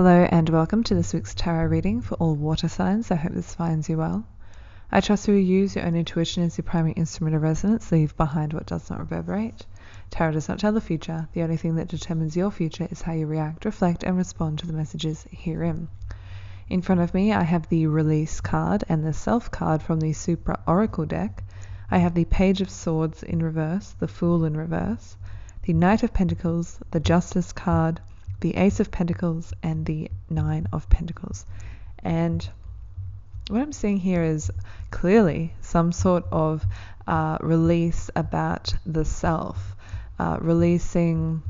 Hello and welcome to this week's tarot reading for all water signs. I hope this finds you well. I trust you will use your own intuition as your primary instrument of resonance. Leave behind what does not reverberate. Tarot does not tell the future. The only thing that determines your future is how you react, reflect, and respond to the messages herein. In front of me, I have the Release card and the Self card from the Supra Oracle deck. I have the Page of Swords in reverse, the Fool in reverse, the Knight of Pentacles, the Justice card, the Ace of Pentacles, and the Nine of Pentacles. And what I'm seeing here is clearly some sort of release about the self, releasing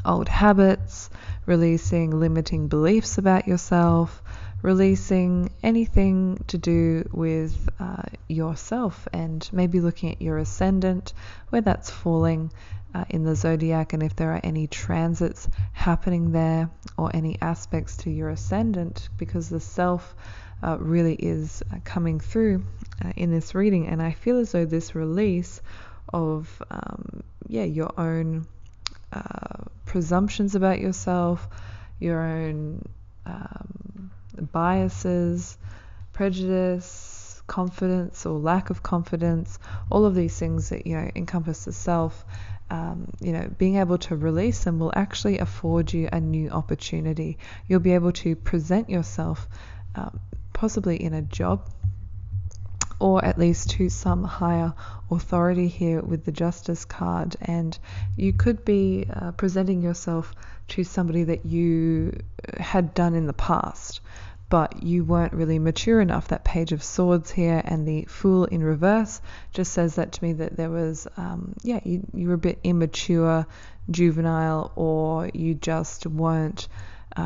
old habits, releasing limiting beliefs about yourself, releasing anything to do with yourself, and maybe looking at your ascendant, where that's falling in the zodiac, and if there are any transits happening there or any aspects to your ascendant, because the self really is coming through in this reading. And I feel as though this release of your own presumptions about yourself, your own biases, prejudice, confidence or lack of confidence, all of these things that encompass the self, being able to release them will actually afford you a new opportunity. You'll be able to present yourself possibly in a job, or at least to some higher authority here with the Justice card, and you could be presenting yourself to somebody that you had done in the past, but you weren't really mature enough. That Page of Swords here and the Fool in reverse just says that to me, that there was you were a bit immature, juvenile, or you just weren't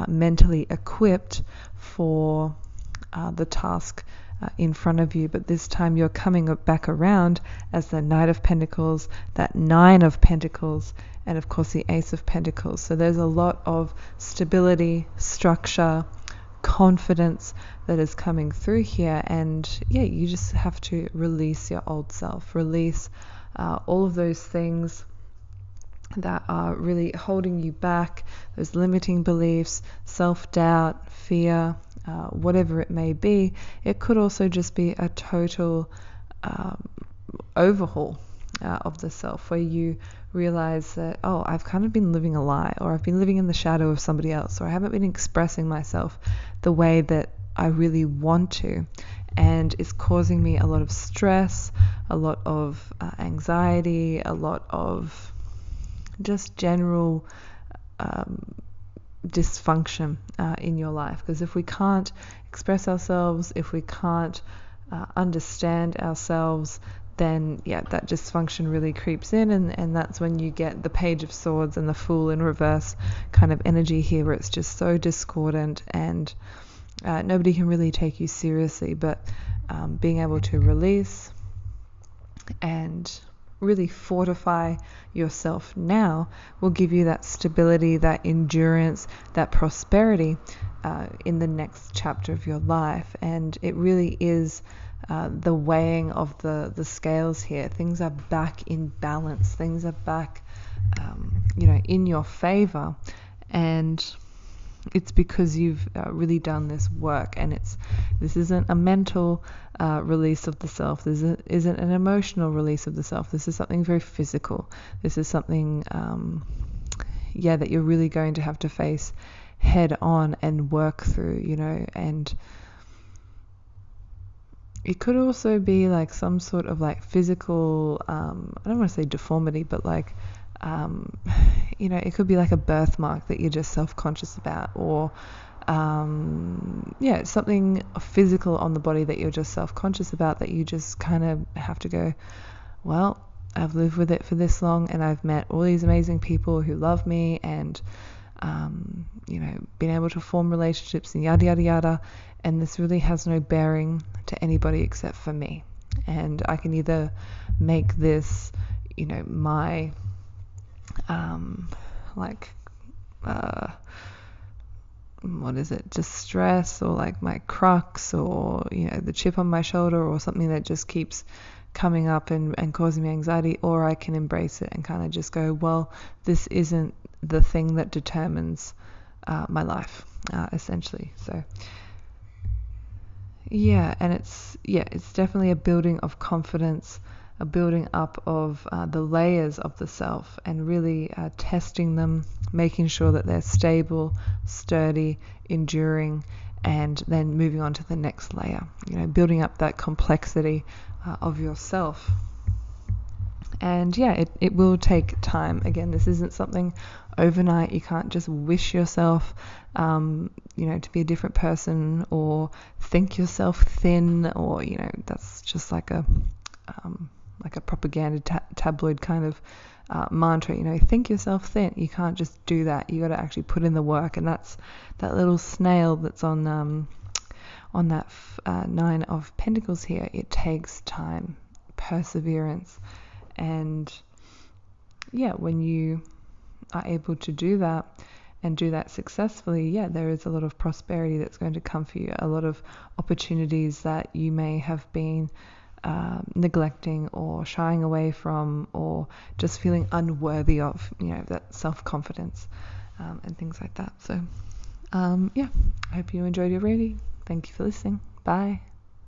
mentally equipped for the task in front of you. But this time you're coming back around as the Knight of Pentacles, that Nine of Pentacles, and of course the Ace of Pentacles. So there's a lot of stability, structure, confidence that is coming through here. And you just have to release your old self, release all of those things that are really holding you back, those limiting beliefs, self-doubt, fear, whatever it may be. It could also just be a total overhaul of the self, where you realize that, I've kind of been living a lie, or I've been living in the shadow of somebody else, or I haven't been expressing myself the way that I really want to, and it's causing me a lot of stress, a lot of anxiety, a lot of just general dysfunction in your life. Because if we can't express ourselves, if we can't understand ourselves, then that dysfunction really creeps in, and that's when you get the Page of Swords and the Fool in reverse kind of energy here, where it's just so discordant and nobody can really take you seriously. But being able to release and really fortify yourself now will give you that stability, that endurance, that prosperity in the next chapter of your life. And it really is the weighing of the scales here. Things are back in balance. Things are back, in your favor. And it's because you've really done this work. And this isn't a mental release of the self. This isn't an emotional release of the self. This is something very physical. This is something, that you're really going to have to face head on and work through, and it could also be like some sort of like physical, I don't want to say deformity, but like, it could be like a birthmark that you're just self-conscious about, or something physical on the body that you're just self-conscious about, that you just kind of have to go, well, I've lived with it for this long, and I've met all these amazing people who love me, and been able to form relationships and yada yada yada, and this really has no bearing to anybody except for me. And I can either make this my distress, or like my crux, or the chip on my shoulder, or something that just keeps coming up and causing me anxiety, or I can embrace it and kind of just go, well, this isn't the thing that determines my life. essentially. So yeah, and it's definitely a building of confidence, a building up of the layers of the self, and really testing them, making sure that they're stable, sturdy, enduring, and then moving on to the next layer, building up that complexity of yourself. And yeah, it will take time. Again, this isn't something overnight. You can't just wish yourself, to be a different person, or think yourself thin, or, that's just like a propaganda tabloid kind of mantra. Think yourself thin. You can't just do that. You got to actually put in the work, and that's that little snail that's on that Nine of Pentacles here. It takes time, perseverance. And yeah, when you are able to do that and do that successfully, there is a lot of prosperity that's going to come for you, a lot of opportunities that you may have been neglecting or shying away from, or just feeling unworthy of, that self-confidence and things like that. So I hope you enjoyed your reading. Thank you for listening. Bye.